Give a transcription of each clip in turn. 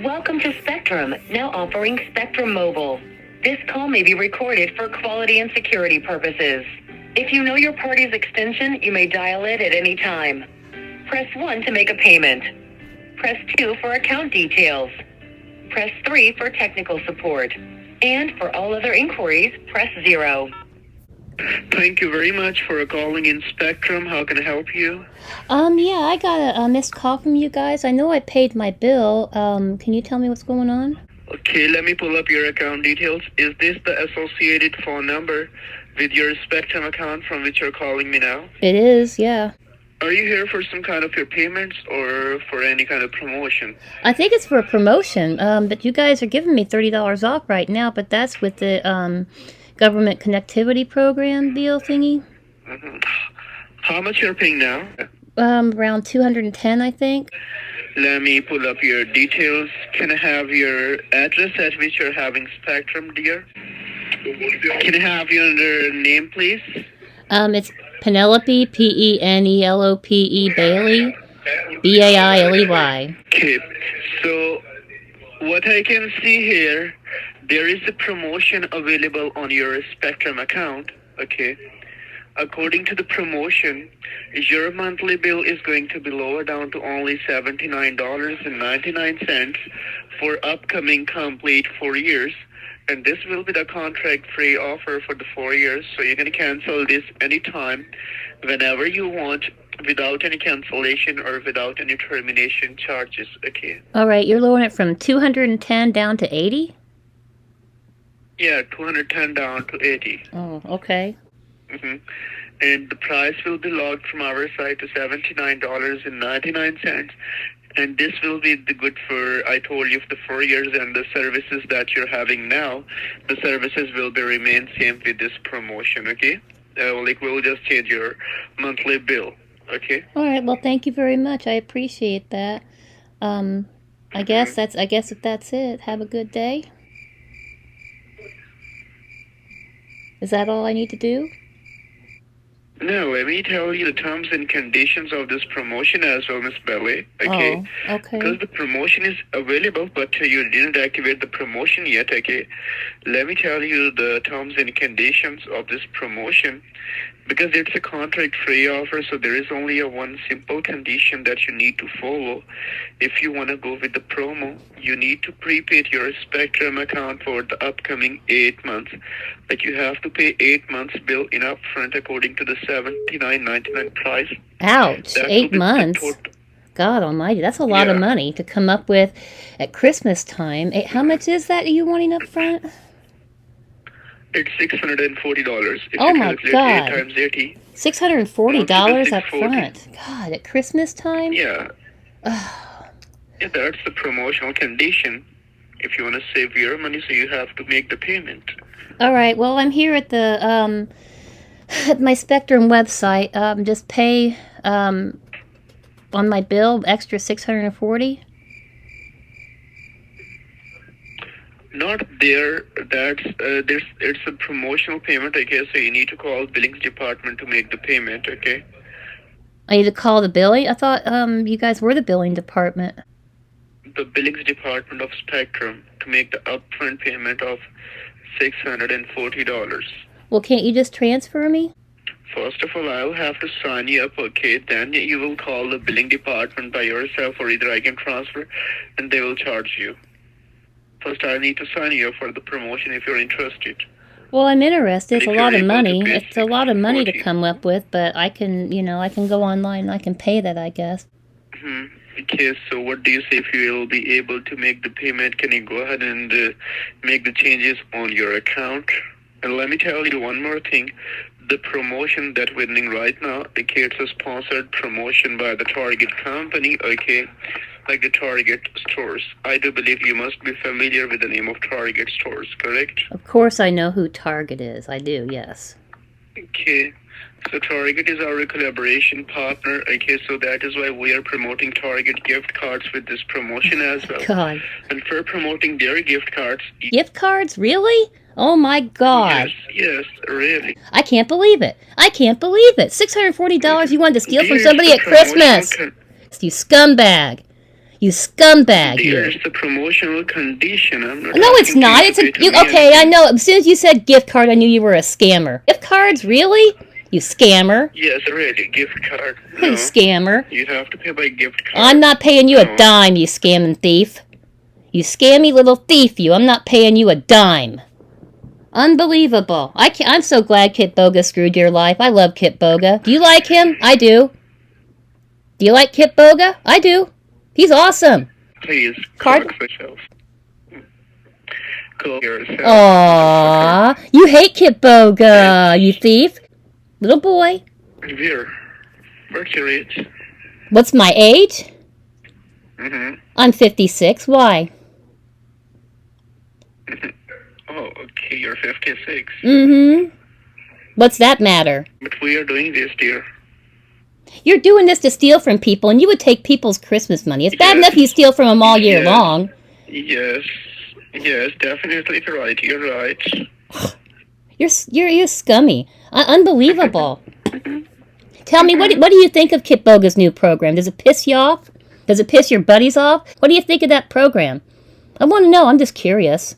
Welcome to Spectrum, now offering Spectrum Mobile. This call may be recorded for quality and security purposes. If you know your party's extension, you may dial it at any time. Press 1 to make a payment. Press 2 for account details. Press 3 for technical support. And for all other inquiries, press 0. Thank you very much for calling in Spectrum. How can I help you? Yeah, I got a missed call from you guys. I know I paid my bill. Can you tell me what's going on? Okay, let me pull up your account details. Is this the associated phone number with your Spectrum account from which you're calling me now? It is, yeah. Are you here for some kind of your payments or for any kind of promotion? I think it's for a promotion, but you guys are giving me $30 off right now, but that's with the government connectivity program deal thingy. Mm-hmm. How much you're paying now? Around 210, I think. Let me pull up your details. Can I have your address at which you're having Spectrum, dear? Can I have your name, please? It's Penelope, Penelope Bailey, Bailey. Okay, so what I can see here, there is a promotion available on your Spectrum account, okay? According to the promotion, your monthly bill is going to be lower down to only $79.99 for upcoming complete 4 years. And this will be the contract-free offer for the 4 years, so you can cancel this anytime, whenever you want, without any cancellation or without any termination charges, okay? All right, you're lowering it from 210 down to 80? Yeah, 210 down to 80. Oh, okay. Mm-hmm. And the price will be logged from our side to $79.99. And this will be the good for, I told you, the 4 years, and the services that you're having now, the services will be remain same with this promotion, okay? We'll just change your monthly bill, okay? All right, well, thank you very much. I appreciate that. I guess if that's it. Have a good day. Is that all I need to do? No, let me tell you the terms and conditions of this promotion as well, Miss Bailey. Okay. Oh, okay. Because the promotion is available, but you didn't activate the promotion yet. Okay. Let me tell you the terms and conditions of this promotion. Because it's a contract-free offer, so there is only one simple condition that you need to follow. If you want to go with the promo, you need to prepaid your Spectrum account for the upcoming 8 months. Like you have to pay 8 months bill in upfront according to the $79.99 price. Ouch! 8 months. God Almighty, that's a lot of money to come up with at Christmas time. How much is that you wanting up front? It's $640. Oh my God! 8 times 80. $640 up front. God, at Christmas time? Yeah. Yeah, that's the promotional condition. If you want to save your money, so you have to make the payment. All right. Well, I'm here at the at my Spectrum website. Just pay on my bill extra $640. Not there. It's a promotional payment, okay? So you need to call billings department to make the payment, okay? I need to call the billing? I thought you guys were the billing department. The billings department of Spectrum to make the upfront payment of $640. Well, can't you just transfer me? First of all, I'll have to sign you up, okay? Then you will call the billing department by yourself, or either I can transfer, and they will charge you. First, I need to sign you up for the promotion if you're interested. Well, I'm interested. It's a lot of money. It's a lot of money to come up with, but I can go online and I can pay that, I guess. Mm-hmm. Okay, so what do you say? If you will be able to make the payment, can you go ahead and make the changes on your account? And let me tell you one more thing. The promotion that we're doing right now, okay, it's a sponsored promotion by the Target company, okay? Like the Target stores. I do believe you must be familiar with the name of Target stores, correct? Of course I know who Target is. I do, yes. Okay. So Target is our collaboration partner. Okay, so that is why we are promoting Target gift cards with this promotion as well. God. And for promoting their gift cards... Gift cards? Really? Oh my God. Yes, really. I can't believe it. $640 you wanted to steal from somebody at Christmas. You scumbag. You scumbag, Dear, you. it's a promotional condition. I'm not No, it's asking not. you It's to a pay to you, me okay. I anything. know. As soon as you said gift card, I knew you were a scammer. Gift cards, really? You scammer. Yes, really, gift card. You No, scammer. you have to pay by gift card. I'm not paying you a No. dime, you scamming thief. You scammy little thief, you. I'm not paying you a dime. Unbelievable. I'm so glad Kit Boga screwed your life. I love Kit Boga. Do you like him? I do. Do you like Kit Boga? I do. He's awesome. Please, Card- correct yourself. Call yourself. Aww. You hate Kit Boga, you thief. Little boy. Where? What's your age? What's my age? Mm-hmm. I'm 56. Why? Oh, okay, you're 56. Mm-hmm. What's that matter? But we are doing this, dear. You're doing this to steal from people, and you would take people's Christmas money. It's bad Yes. enough you steal from them all year Yes. long. Yes, definitely, you're right, you're right. You're scummy. Unbelievable. Tell me, what do you think of Kit Boga's new program? Does it piss you off? Does it piss your buddies off? What do you think of that program? I want to know. I'm just curious.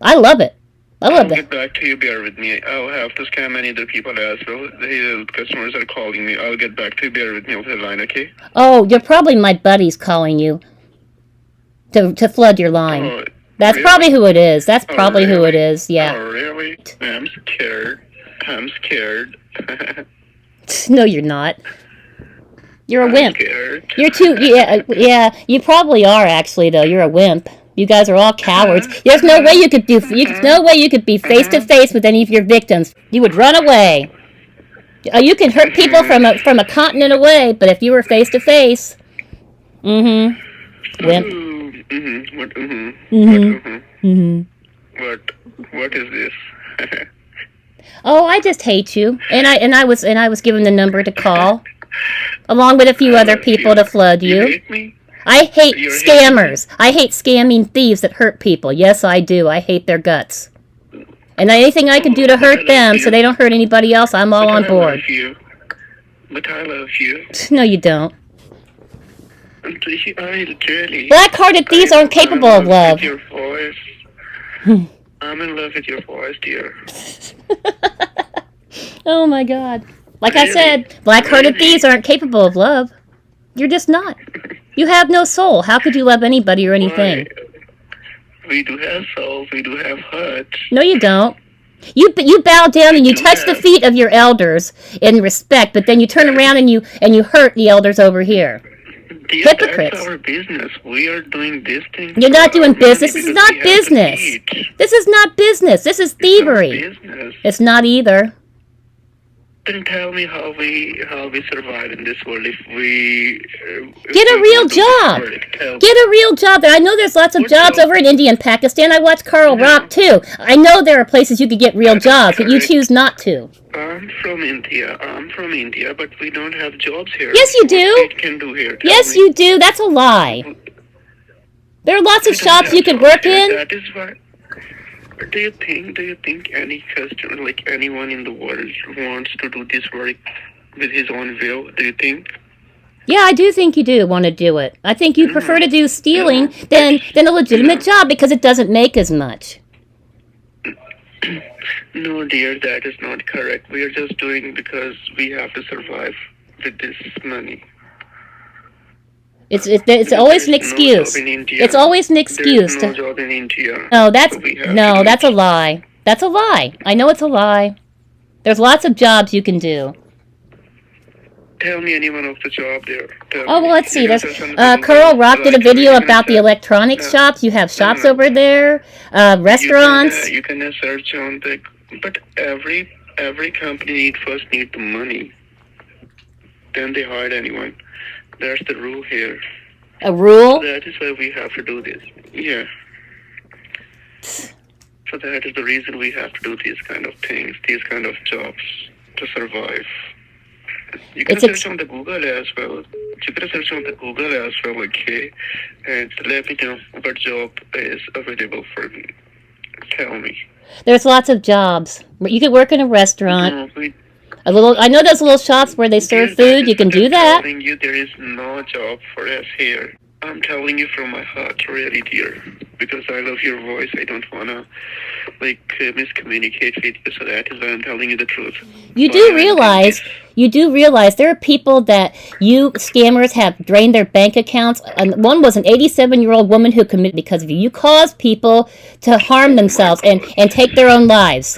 I love it. I I'll love it. get back to you, bear with me. I'll have to scam many other people as well. The customers are calling me. I'll get back to you, bear with me over the line, okay? Oh, you're probably my buddies calling you to flood your line. Oh, That's really? probably who it is. That's Oh, probably who it really? is. Yeah. Oh, really? I'm scared. I'm scared. No, you're not. You're a I'm wimp. scared. You're too. Yeah. You probably are actually though. You're a wimp. You guys are all cowards. There's no way you could do. No way you could be face to face with any of your victims. You would run away. You can hurt people from a continent away, but if you were face to face, wimp. Mm-hmm. What? Mm-hmm. Mhm. What is this? Oh, I just hate you. And I was given the number to call, along with a few other people to flood You you. hate me? I hate You're scammers. I hate scamming thieves that hurt people. Yes, I do. I hate their guts. And anything I can do to hurt them so they don't hurt anybody else, I'm all on I board. love you. But I love you. No, you don't. I really. Black-hearted thieves aren't capable of love. With your voice. I'm in love with your voice, dear. Oh my God. Like I Really? said, black-hearted Really? thieves aren't capable of love. You're just not. You have no soul. How could you love anybody or anything? Why? We do have souls. We do have hearts. No, you don't. You bow down and you do touch the have. feet of your elders in respect, but then you turn around and you hurt the elders over here. Dear, Hypocrites. That's our business. We are doing this thing. You're not for doing our money business. This is because not we have to business. eat. This is not business. This is It's not thievery. business. It's not either. Then tell me how we survive in this world if we Get a if we real don't do this job. work. Tell me. Get a real job. I know there's lots of What jobs job? over in India and Pakistan. I watch Carl Rock too. I know there are places you could get real That is jobs, but you correct. choose not to. I'm from India, but we don't have jobs here. Yes, you What do. we can do here? Tell Yes, me. you do. That's a lie. There are lots of We don't shops have you could jobs work here. in. That is why. Do you think any customer, like anyone in the world, wants to do this work with his own will? Do you think? Yeah, I do think you do want to do it. I think you prefer to do stealing Yeah. than a legitimate job because it doesn't make as much. No, dear, that is not correct. We are just doing because we have to survive with this money. It's Because always an there is no excuse. job in India. It's always an There excuse. is no job in India. No, that's So we have to no, do that's it. a lie. That's a lie. I know it's a lie. There's lots of jobs you can do. Tell me any one of the job there. Tell Oh, well, me. let's see. You There's can search on the Carl Google, Rock did a right, video you can about the search- electronics No. shops. You have shops no. over there, restaurants. You can search on the, but every company first need the money. Then they hire anyone. That's the rule here. A rule. That is why we have to do this. Yeah. So that is the reason we have to do these kind of things, these kind of jobs to survive. You can It's ex- search on the Google as well. You can search on the Google as well, okay? And let me know what job is available for me. Tell me. There's lots of jobs. You could work in a restaurant. No, we- I know those little shops where they serve Dear, that food. is You can what do I'm that. telling you, there is no job for us here. I'm telling you from my heart, really, dear, because I love your voice. I don't wanna miscommunicate with you, so that is why I'm telling you the truth. You do realize there are people that you scammers have drained their bank accounts. And one was an 87-year-old woman who committed because of you. You caused people to harm themselves and take their own lives.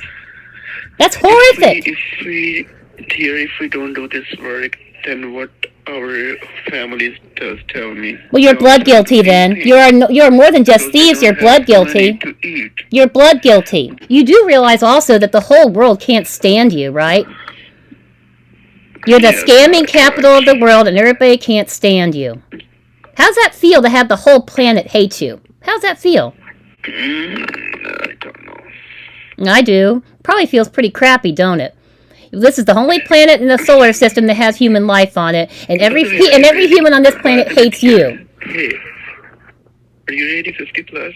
That's horrific. If we don't do this work, then what our families does tell me. Well, you're blood guilty then. You're more than just thieves. You're blood guilty. You're blood guilty. You do realize also that the whole world can't stand you, right? You're the scamming capital of the world, and everybody can't stand you. How's that feel to have the whole planet hate you? How's that feel? I don't know. I do. Probably feels pretty crappy, don't it? This is the only planet in the solar system that has human life on it, and every human on this planet hates you. Hey, are you really 50 plus?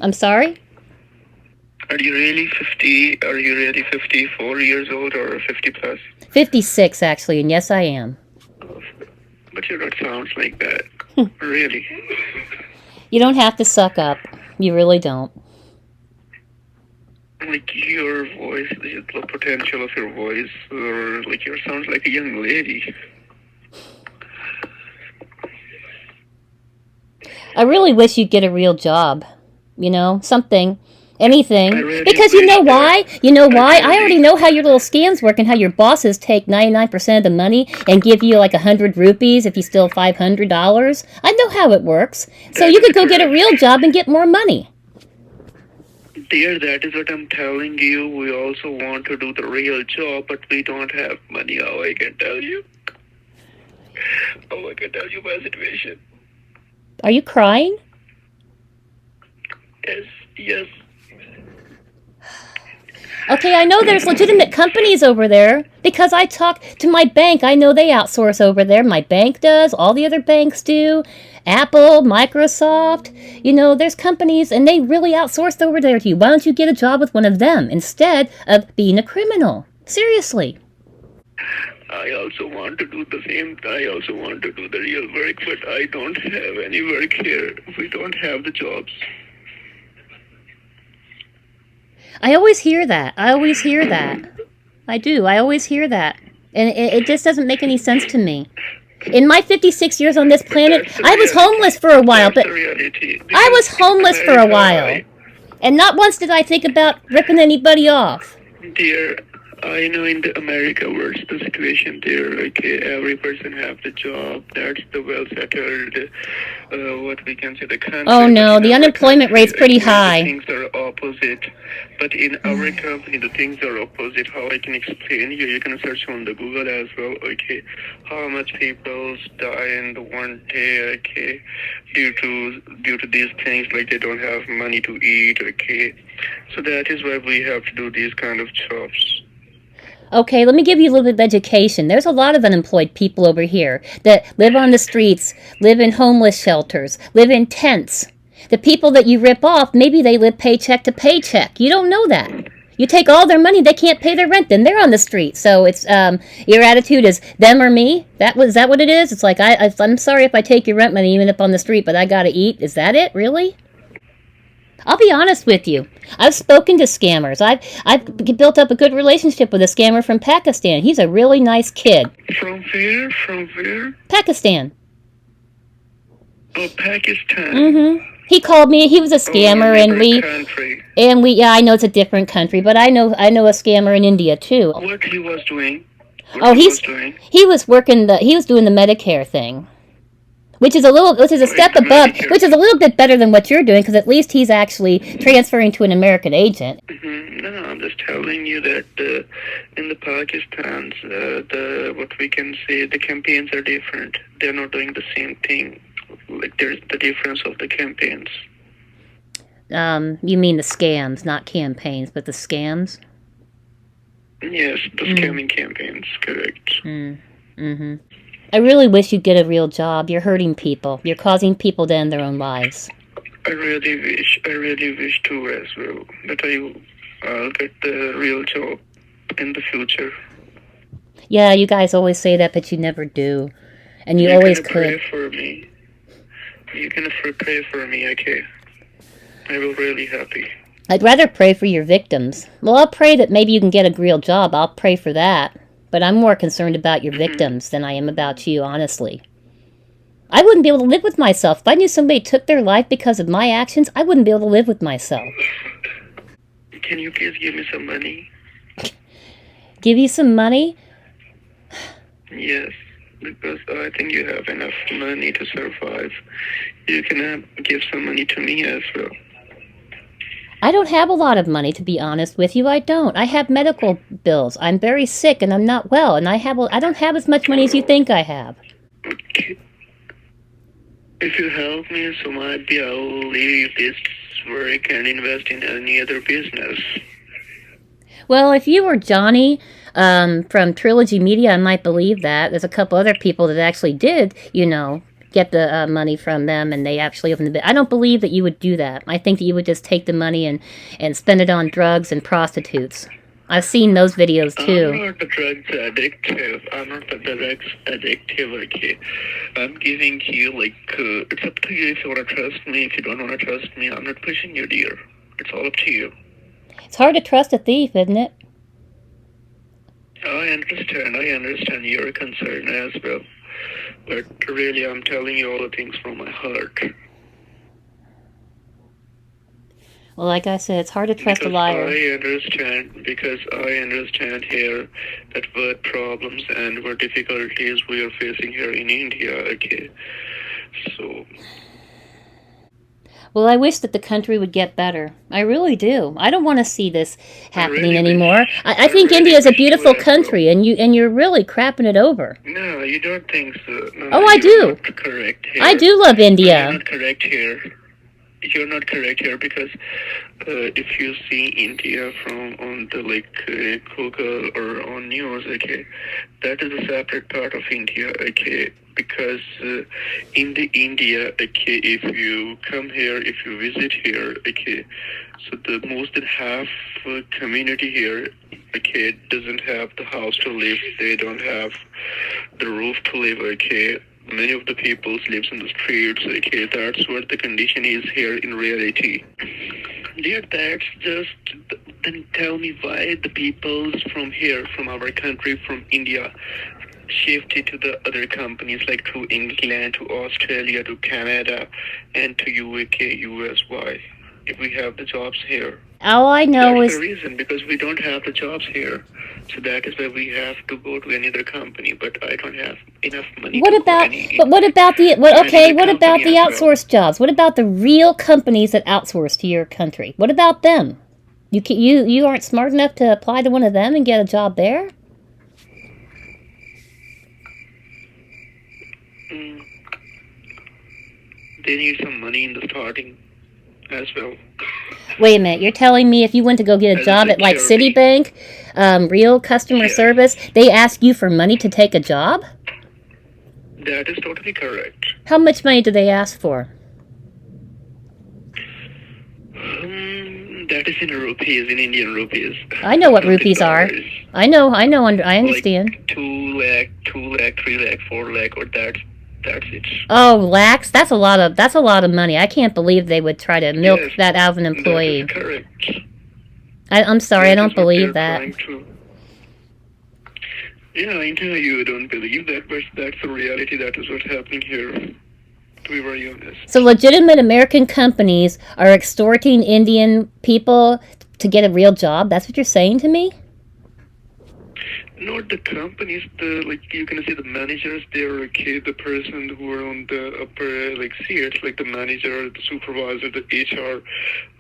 I'm sorry? Are you really 50? Are you really 54 years old or 50 plus? 56, actually, and yes, I am. But you don't sound like that. Really. You don't have to suck up. You really don't. Like your voice, the potential of your voice, or like you sounds like a young lady. I really wish you'd get a real job. You know, something. Anything. Really Because you know why? You know why? I already know how your little scams work and how your bosses take 99% of the money and give you like 100 rupees if you steal $500. I know how it works. So you could go get a real job and get more money. Dear, that is what I'm telling you. We also want to do the real job, but we don't have money. Oh, I can tell you. Oh, I can tell you my situation. Are you crying? Yes. Okay, I know there's legitimate companies over there because I talk to my bank. I know they outsource over there. My bank does. All the other banks do. Apple, Microsoft. You know, there's companies and they really outsource over there to you. Why don't you get a job with one of them instead of being a criminal? Seriously. I also want to do the same. I also want to do the real work, but I don't have any work here. We don't have the jobs. I always hear that. I do. I always hear that. And it just doesn't make any sense to me. In my 56 years on this planet, I was homeless for a while, but I was homeless for a while. And not once did I think about ripping anybody off. Dear, I know in the America where's the situation there, okay, every person have the job, that's the well settled, what we can say, the country. Oh no, the unemployment rate's pretty high. Things are opposite, but in our company the things are opposite. How I can explain you can search on the Google as well, okay, how much people die in the one day, okay, due to these things, like they don't have money to eat, okay, so that is why we have to do these kind of jobs. Okay, let me give you a little bit of education. There's a lot of unemployed people over here that live on the streets, live in homeless shelters, live in tents. The people that you rip off, maybe they live paycheck to paycheck. You don't know that. You take all their money, they can't pay their rent, then they're on the street. So it's your attitude is them or me. Is that what it is? It's like I'm sorry if I take your rent money even up on the street, but I gotta eat. Is that it? Really? I'll be honest with you. I've spoken to scammers. I've built up a good relationship with a scammer from Pakistan. He's a really nice kid. From where? From where? Pakistan. Oh, Pakistan. Mm-hmm. He called me. He was a scammer, and we. Yeah, I know it's a different country, but I know a scammer in India too. What he was doing? He was doing the Medicare thing. Which is a step above, which is a little bit better than what you're doing, because at least he's actually transferring to an American agent. Mm-hmm. No, I'm just telling you that in the Pakistan, what we can say, the campaigns are different. They're not doing the same thing. Like there's the difference of the campaigns. You mean the scams, not campaigns, but the scams? Yes, the scamming campaigns, correct. Mm-hmm. I really wish you'd get a real job. You're hurting people. You're causing people to end their own lives. I really wish too as well that I'll get the real job in the future. Yeah, you guys always say that, but you never do. And you always could. Pray for me. You can pray for me, okay? I will really happy. I'd rather pray for your victims. Well, I'll pray that maybe you can get a real job. I'll pray for that. But I'm more concerned about your victims than I am about you, honestly. I wouldn't be able to live with myself. If I knew somebody took their life because of my actions, I wouldn't be able to live with myself. Can you please give me some money? Give you some money? Yes, because I think you have enough money to survive. You can give some money to me as well. I don't have a lot of money, to be honest with you. I don't. I have medical bills. I'm very sick and I'm not well, and I don't have as much money as you think I have. Okay. If you help me, so might be I'll leave this work and invest in any other business. Well, if you were Johnny from Trilogy Media, I might believe that. There's a couple other people that actually did, get the money from them, and they actually opened the bit. I don't believe that you would do that. I think that you would just take the money and spend it on drugs and prostitutes. I've seen those videos too. I'm not the drugs addictive. I'm not the drugs addictive, okay? I'm giving you, it's up to you if you want to trust me. If you don't want to trust me, I'm not pushing you, dear. It's all up to you. It's hard to trust a thief, isn't it? I understand your concern as well. But really, I'm telling you all the things from my heart. Well, like I said, it's hard to trust a liar. I understand here that what problems and what difficulties we are facing here in India, okay? So... Well, I wish that the country would get better. I really do. I don't want to see this happening anymore. I think India is a beautiful country, and you're really crapping it over. No, you don't think so. No, oh, I do. Not correct here. I do love India. You're not correct here. You're not correct here because if you see India from on the Google or on news, okay, that is a separate part of India, okay. Because in the India, okay, if you come here, if you visit here, okay, so the most than half community here, okay, doesn't have the house to live. They don't have the roof to live, okay. Many of the people lives in the streets, okay. That's what the condition is here in reality. Dear, that's just, then tell me why the peoples from here, from our country, from India, shifted to the other companies like to England, to Australia, to Canada, and to UK, US. Why? If we have the jobs here. All I know That's is the reason, because we don't have the jobs here. So that is why we have to go to any other company. But I don't have enough money. What about the outsourced jobs? What about the real companies that outsource to your country? What about them? You aren't smart enough to apply to one of them and get a job there? They need some money in the starting as well. Wait a minute, you're telling me if you went to go get a job at like Citibank, real customer service, they ask you for money to take a job? That is totally correct. How much money do they ask for? That is in rupees, in Indian rupees. I know what rupees are. I understand. Like 2 lakh, 3 lakh, 4 lakh, or that's it. Oh, lakhs? That's a lot of money. I can't believe they would try to milk that out of an employee. That is correct. I'm sorry, I don't believe that. Yeah, I know you don't believe that, but that's the reality. That is what's happening here. To be very honest. So legitimate American companies are extorting Indian people to get a real job? That's what you're saying to me? Not the companies, you can see the managers there, okay, the person who are on the upper, seats, like the manager, the supervisor, the HR,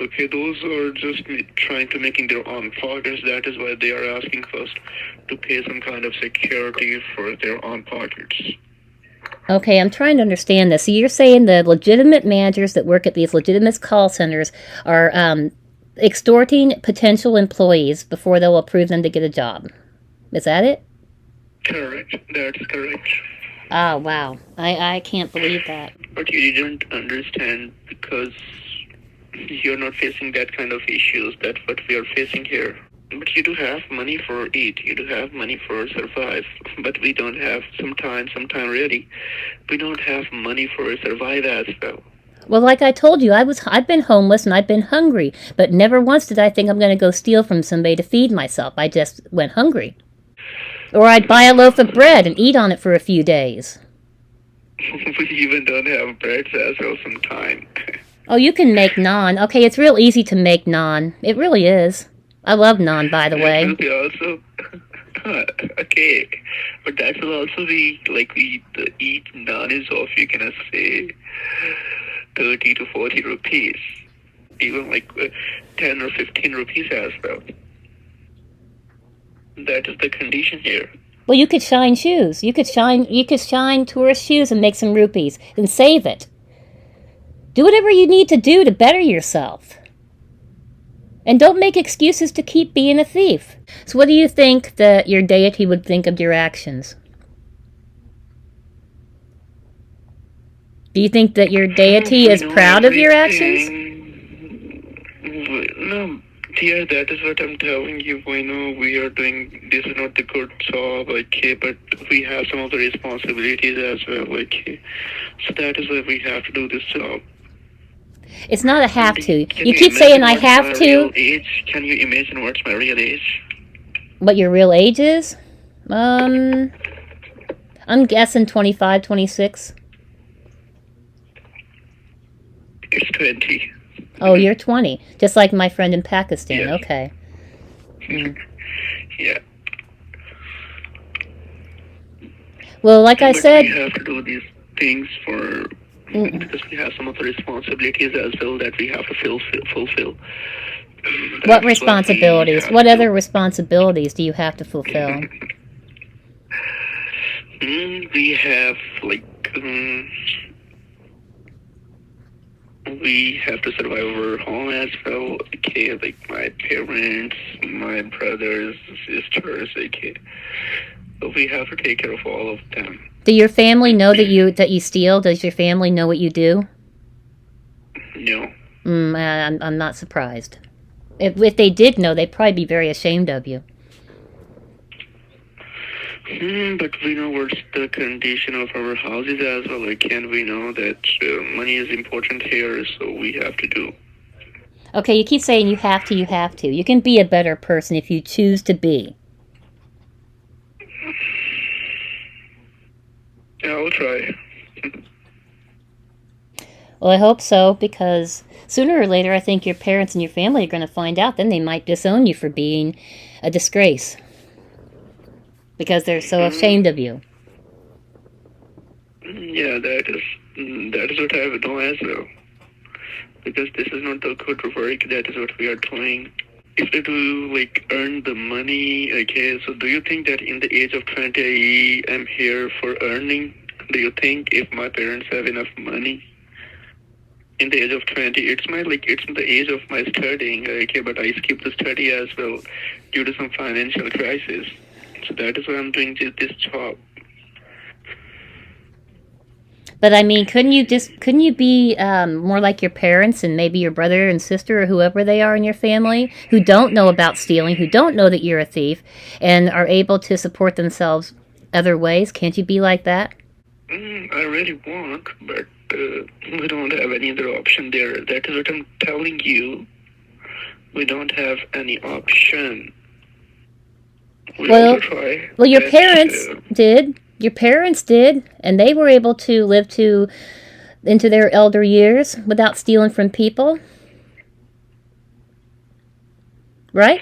okay, those are just trying to making their own partners. That is why they are asking first to pay some kind of security for their own pockets. Okay, I'm trying to understand this. So you're saying the legitimate managers that work at these legitimate call centers are extorting potential employees before they'll approve them to get a job. Is that it? Correct. That's correct. Oh, wow. I can't believe that. But you didn't understand because you're not facing that kind of issues. That's what we are facing here. But you do have money for eat. You do have money for survive. But we don't have sometime really. We don't have money for survive as well. Well, like I told you, I've been homeless and I've been hungry, but never once did I think I'm going to go steal from somebody to feed myself. I just went hungry. Or I'd buy a loaf of bread and eat on it for a few days. We even don't have bread as well sometime. Oh, you can make naan. Okay, it's real easy to make naan. It really is. I love naan, by the That way. will be also okay, but that will also be like we eat naan is of you can say 30 to 40 rupees, even like 10 or 15 rupees as well. That is the condition here. Well, you could shine shoes. You could shine tourist shoes and make some rupees and save it. Do whatever you need to do to better yourself. And don't make excuses to keep being a thief. So what do you think that your deity would think of your actions? Do you think that your deity is proud of your actions? No, dear, that is what I'm telling you. We know we are doing, this is not the good job, okay, but we have some of the responsibilities as well, okay. So that is why we have to do this job. It's not a have to. Can You keep imagine saying I what's have my to. real age? Can you imagine what's my real age? What your real age is? I'm guessing 25, 26. It's 20. Oh, you're 20. Just like my friend in Pakistan. Yes. Okay. Yeah. Well, like I But said, we have to do these things for because we have some of the responsibilities as well that we have to fulfill. what That's what we responsibilities? have What to other responsibilities do you have to fulfill? We have like we have to survive our home as well. Okay, like my parents, my brothers, sisters. Okay, so we have to take care of all of them. Do your family know that you steal? Does your family know what you do? No. I'm not surprised. If they did know, they'd probably be very ashamed of you. But we know what's the condition of our houses as well. Again, we know that money is important here, so we have to do. Okay, you keep saying you have to, you have to. You can be a better person if you choose to be. Yeah, I'll try. Well, I hope so, because sooner or later I think your parents and your family are going to find out. Then they might disown you for being a disgrace. Because they're so ashamed of you. Yeah, that is what I would know as well. Because this is not the good work, that is what we are doing. If they do like earn the money, okay, so do you think that in the age of 20 I'm here for earning? Do you think if my parents have enough money? In the age of 20, it's the age of my studying, okay, but I skipped the study as well due to some financial crisis. So that is why I'm doing this job. But I mean, couldn't you be more like your parents and maybe your brother and sister or whoever they are in your family who don't know about stealing, who don't know that you're a thief, and are able to support themselves other ways? Can't you be like that? I really want, but we don't have any other option there. That is what I'm telling you. We don't have any option. We Well, also try. Well, your but, parents did. Your parents did, and they were able to live into their elder years without stealing from people. Right?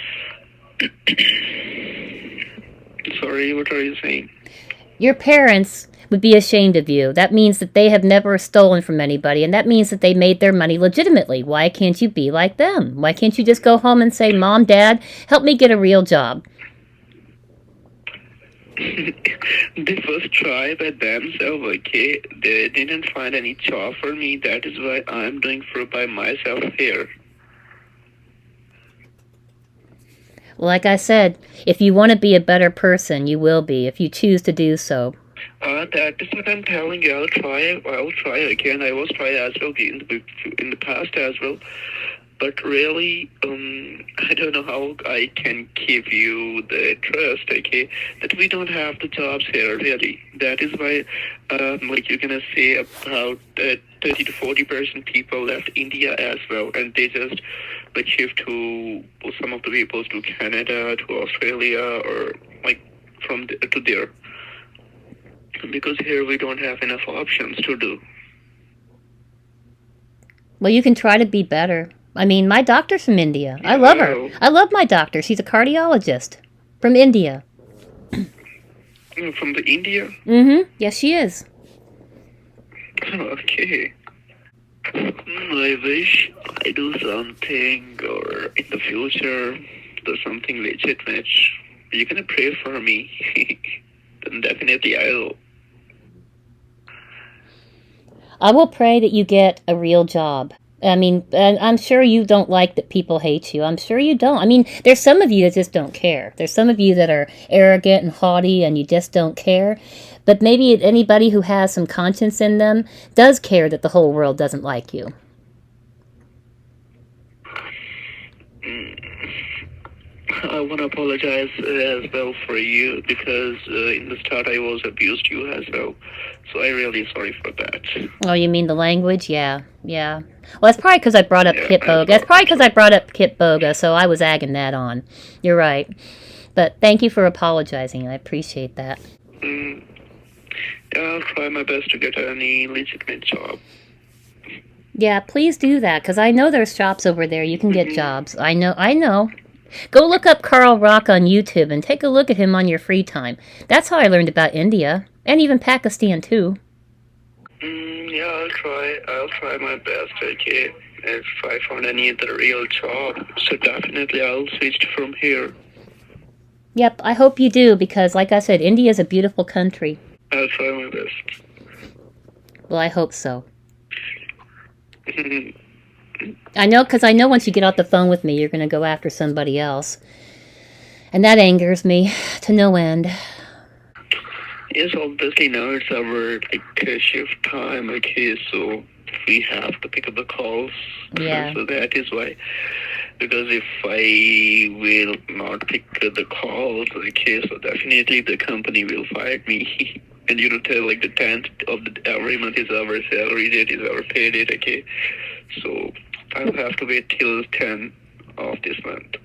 Sorry, what are you saying? Your parents would be ashamed of you. That means that they have never stolen from anybody, and that means that they made their money legitimately. Why can't you be like them? Why can't you just go home and say, Mom, Dad, help me get a real job? They first try by themselves, okay? They didn't find any job for me. That is why I'm doing by myself here. Like I said, if you want to be a better person, you will be, if you choose to do so. That is what I'm telling you. I'll try again. I was trying as well in the past as well. But really, I don't know how I can give you the trust, okay, that we don't have the jobs here, really. That is why, like you're gonna say about 30 to 40% people left India as well, and they just like shift to some of the people to Canada, to Australia, or like to there, because here we don't have enough options to do. Well, you can try to be better. I mean, my doctor's from India. I love her. Well, I love my doctor. She's a cardiologist from India. from the India. Mm-hmm. Yes, she is. Okay. I wish I do something, or in the future, do something legitimate. You can pray for me. Then definitely I'll. I will pray that you get a real job. I mean, and I'm sure you don't like that people hate you. I'm sure you don't. I mean, there's some of you that just don't care. There's some of you that are arrogant and haughty and you just don't care. But maybe anybody who has some conscience in them does care that the whole world doesn't like you. I want to apologize as well for you, because in the start I was abused you as well. So I'm really sorry for that. Oh, you mean the language? Yeah, yeah. Well, that's probably because I brought up Yeah, Kit Boga. That's probably because I brought up Kit Boga, so I was agging that on. You're right. But thank you for apologizing. I appreciate that. Yeah, I'll try my best to get any legitimate job. Yeah, please do that, because I know there's shops over there. You can get jobs. I know. Go look up Carl Rock on YouTube and take a look at him on your free time. That's how I learned about India, and even Pakistan, too. Yeah, I'll try my best, okay? If I find any other real job, so definitely I'll switch from here. Yep, I hope you do, because, like I said, India is a beautiful country. I'll try my best. Well, I hope so. I know, because I know once you get off the phone with me, you're going to go after somebody else. And that angers me to no end. Yes, obviously now it's our shift time, okay, so we have to pick up the calls. Yeah. So that is why. Because if I will not pick the calls, okay, so definitely the company will fire me. And tell like the 10th of every month is our salary date, is our pay date, okay? So I'll have to wait till 10 of this month.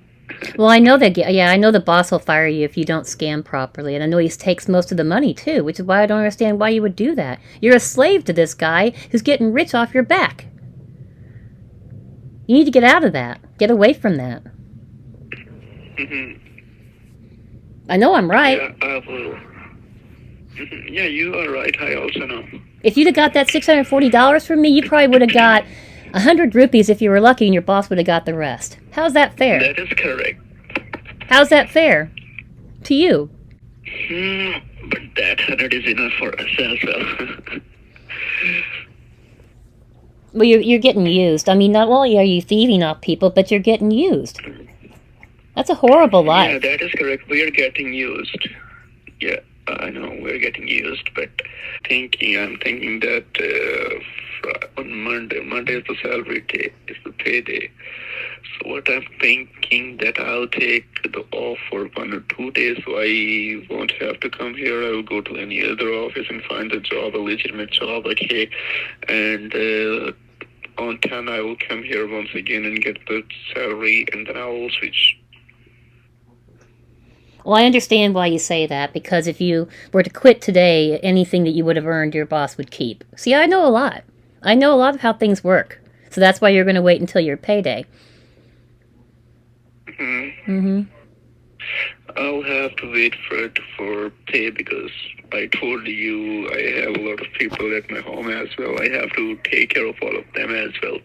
Well, I know that. Yeah, I know the boss will fire you if you don't scam properly, and I know he takes most of the money too, which is why I don't understand why you would do that. You're a slave to this guy who's getting rich off your back. You need to get out of that. Get away from that. I know I'm right. Yeah, I will. Yeah, you are right. I also know. If you'd have got that $640 from me, you probably would have got 100 rupees if you were lucky, and your boss would have got the rest. How's that fair? That is correct. How's that fair? To you? But that 100 is enough for us as well. Well, you're getting used. I mean, not only are you thieving off people, but you're getting used. That's a horrible life. Yeah, that is correct. We are getting used. Yeah, I know we're getting used, but I'm thinking that on Monday is the salary day, is the payday. So what I'm thinking that I'll take the off for 1 or 2 days, so I won't have to come here. I will go to any other office and find a job, a legitimate job, okay? And on 10 I will come here once again and get the salary, and then I will switch. Well, I understand why you say that, because if you were to quit today, anything that you would have earned, your boss would keep. See, I know a lot. I know a lot of how things work. So that's why you're going to wait until your payday. I'll have to wait for pay, because I told you I have a lot of people at my home as well. I have to take care of all of them as well.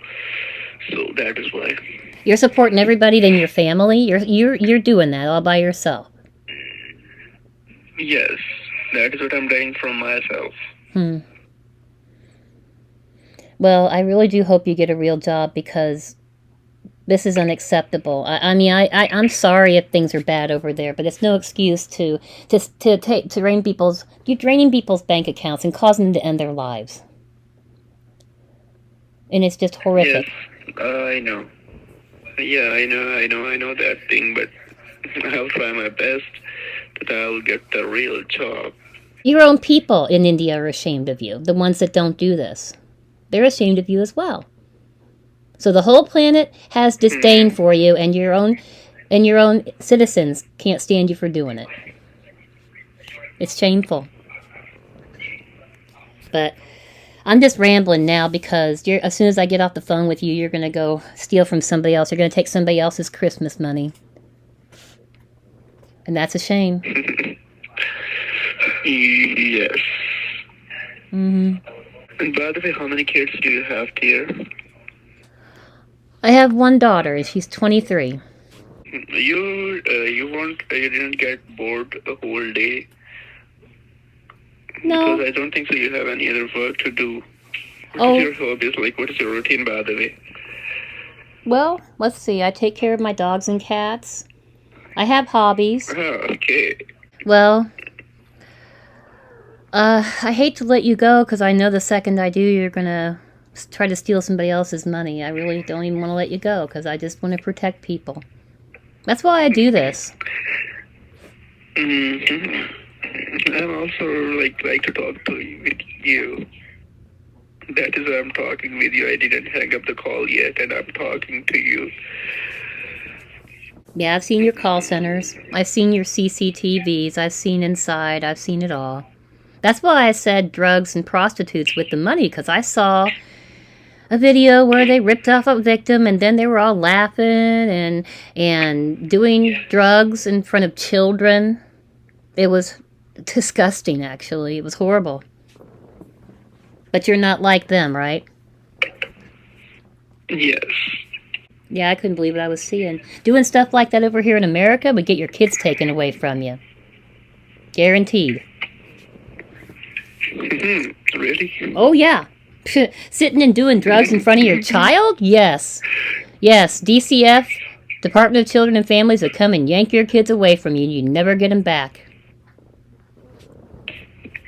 So that is why. You're supporting everybody in your family. You're doing that all by yourself. Yes, that is what I'm doing from myself. Well, I really do hope you get a real job, because this is unacceptable. I'm sorry if things are bad over there, but it's no excuse to drain people's bank accounts and causing them to end their lives. And it's just horrific. Yes, I know. Yeah, I know that thing, but I'll try my best that I'll get the real job. Your own people in India are ashamed of you, the ones that don't do this. They're ashamed of you as well. So the whole planet has disdain for you, and your own citizens can't stand you for doing it. It's shameful. But I'm just rambling now because as soon as I get off the phone with you, you're going to go steal from somebody else. You're going to take somebody else's Christmas money. And that's a shame. Yes. Mm-hmm. And by the way, how many kids do you have, dear? I have one daughter, and she's 23. You didn't get bored the whole day? No. Because I don't think so you have any other work to do. Oh. What is your hobbies? Like, what is your routine, by the way? Well, let's see. I take care of my dogs and cats. I have hobbies. Okay. Well, I hate to let you go because I know the second I do, you're going to try to steal somebody else's money. I really don't even want to let you go because I just want to protect people. That's why I do this. Mm-hmm. I'm also like to talk to you, with you. That is why I'm talking with you. I didn't hang up the call yet, and I'm talking to you. Yeah, I've seen your call centers. I've seen your CCTVs. I've seen inside. I've seen it all. That's why I said drugs and prostitutes with the money, because I saw a video where they ripped off a victim and then they were all laughing and doing drugs in front of children. It was disgusting, actually. It was horrible. But you're not like them, right? Yes. Yeah, I couldn't believe what I was seeing. Doing stuff like that over here in America would get your kids taken away from you. Guaranteed. Mm-hmm. Really? Oh, yeah. Sitting and doing drugs in front of your child? Yes. Yes, DCF, Department of Children and Families, would come and yank your kids away from you and you never get them back.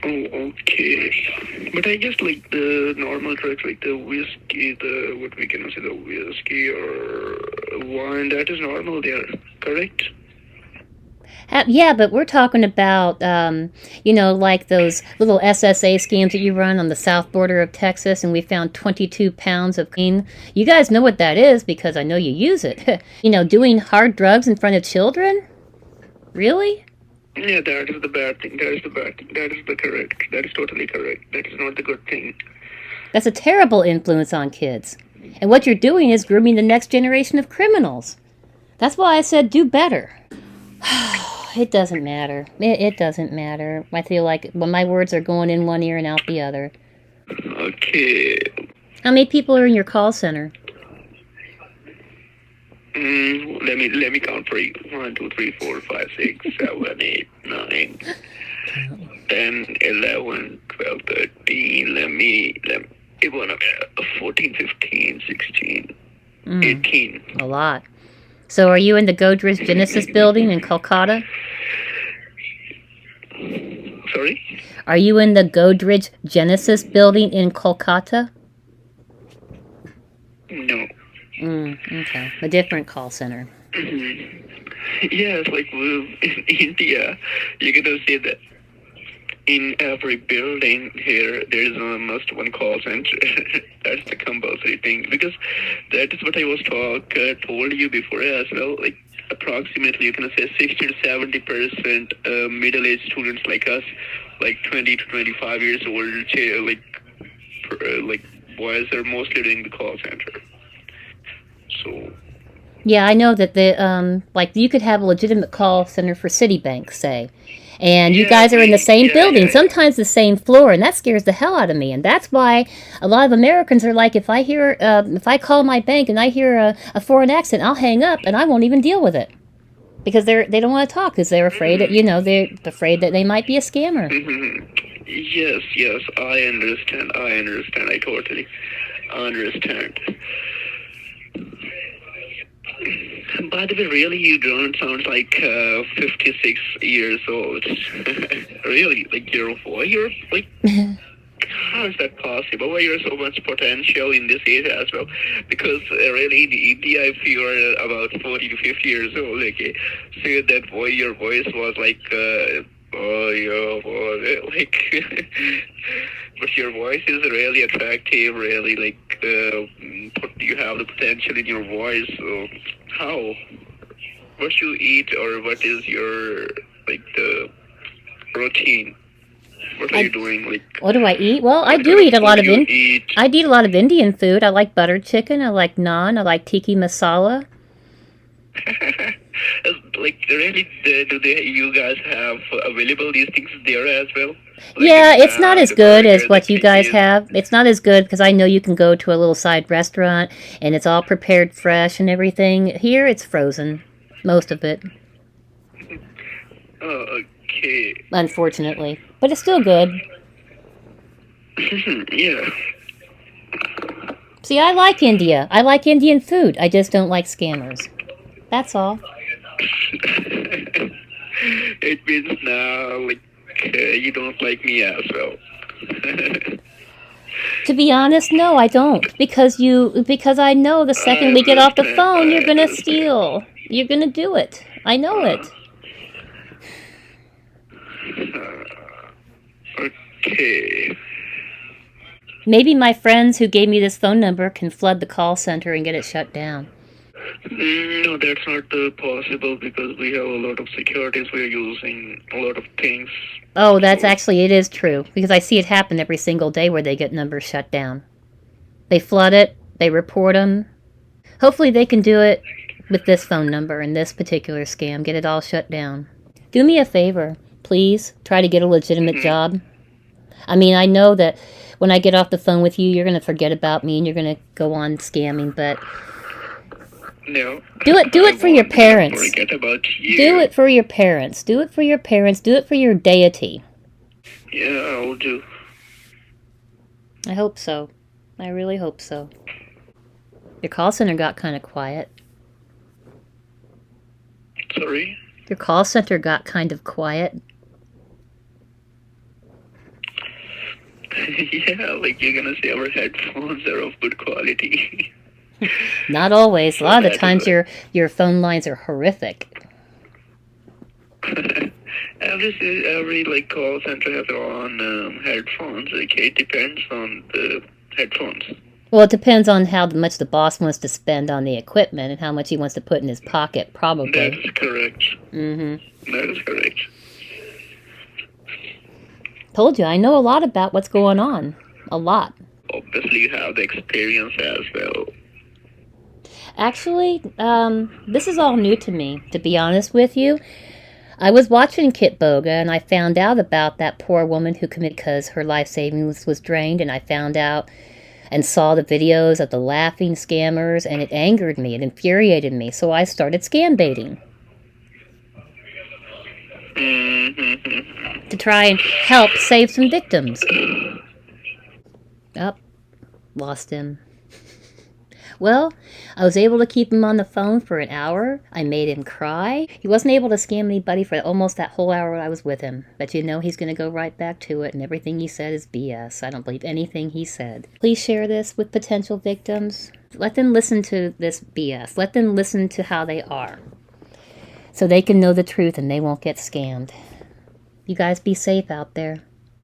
Oh, okay. But I guess like the normal drugs, like the whiskey, the whiskey or wine, that is normal there, correct? Yeah, but we're talking about, like those little SSA scams that you run on the south border of Texas, and we found 22 pounds of cocaine. You guys know what that is because I know you use it. Doing hard drugs in front of children? Really? Yeah, that is the bad thing. That is the bad thing. That is the correct. That is totally correct. That is not the good thing. That's a terrible influence on kids. And what you're doing is grooming the next generation of criminals. That's why I said do better. It doesn't matter. It doesn't matter. I feel like my words are going in one ear and out the other. Okay. How many people are in your call center? Let me count for you. 1, 2, 3, 4, 5, 6, 7, 8, 9, 10, 11, 12, 13. Let me 14, 15, 16, 18. A lot. So are you in the Godrej Genesis building in Kolkata? Sorry? Are you in the Godrej Genesis building in Kolkata? No. Okay. A different call center. Yes, like in India, you get to see that in every building here, there is almost one call center. That's the compulsory thing. Because that is what I was told you before as well. Like, approximately, you can say 60 to 70% middle-aged students like us, like 20 to 25 years old, like boys are mostly doing the call center. So... Yeah, I know that you could have a legitimate call center for Citibank, say. And you guys are in the same building, sometimes the same floor, and that scares the hell out of me. And that's why a lot of Americans are like, if I call my bank and I hear a foreign accent, I'll hang up and I won't even deal with it. Because they don't want to talk because they're afraid that, they're afraid that they might be a scammer. Mm-hmm. Yes, I understand. I totally understand. By the way, really, you don't sound like 56 years old. Really, like you're like, how how is that possible? Why you're so much potential in this age as well? Because really in India, if you are about 40 to 50 years old, okay, so that boy, your voice was like, oh, yeah, boy, like, but your voice is really attractive, really, like, you have the potential in your voice, so how? What you eat or what is your, like, the routine? What are you doing? Like, What do I eat? Well, I what do kind eat a lot of food you eat? I eat a lot of Indian food. I like butter chicken. I like naan. I like tiki masala. Like, really, you guys have available these things there as well? Like Yeah, in it's not as the good as burgers, what the you guys pizzas? have. It's not as good because I know you can go to a little side restaurant and it's all prepared fresh and everything. Here, it's frozen, most of it, Oh, okay. unfortunately. But it's still good. Yeah. See, I like India. I like Indian food. I just don't like scammers. That's all. It means now, like, you don't like me as well. To be honest, no, I don't. Because I know the second I we get off the understand. phone, I you're gonna understand. steal. You're gonna do it. I know it. Okay. Maybe my friends who gave me this phone number can flood the call center and get it shut down. No, that's not possible because we have a lot of securities. We're using a lot of things. Oh, that's So- actually, it is true. Because I see it happen every single day where they get numbers shut down. They flood it, they report them. Hopefully they can do it with this phone number and this particular scam. Get it all shut down. Do me a favor, please. Try to get a legitimate job. I mean, I know that when I get off the phone with you, you're going to forget about me and you're going to go on scamming, but No. do it for your I won't parents. forget about you. Do it for your parents. Do it for your parents. Do it for your deity. Yeah, I'll do. I hope so. I really hope so. Your call center got kind of quiet. Sorry? Your call center got kind of quiet. Yeah, like you're gonna say our headphones are of good quality. Not always. A lot of the That is times right. your phone lines are horrific. every like call center has their own headphones. Okay, it depends on the headphones. Well, it depends on how much the boss wants to spend on the equipment and how much he wants to put in his pocket, That probably. is correct. Mm-hmm. That is correct. Told you, I know a lot about what's going on. A lot. Obviously, you have the experience as well. Actually, this is all new to me, to be honest with you. I was watching Kit Boga and I found out about that poor woman who committed because her life savings was drained, and I found out and saw the videos of the laughing scammers, and it angered me, it infuriated me, so I started scam baiting Mm-hmm. to try and help save some victims. Up, lost him. Well, I was able to keep him on the phone for an hour. I made him cry. He wasn't able to scam anybody for almost that whole hour I was with him. But you know he's going to go right back to it, and everything he said is BS. I don't believe anything he said. Please share this with potential victims. Let them listen to this BS. Let them listen to how they are, so they can know the truth and they won't get scammed. You guys be safe out there.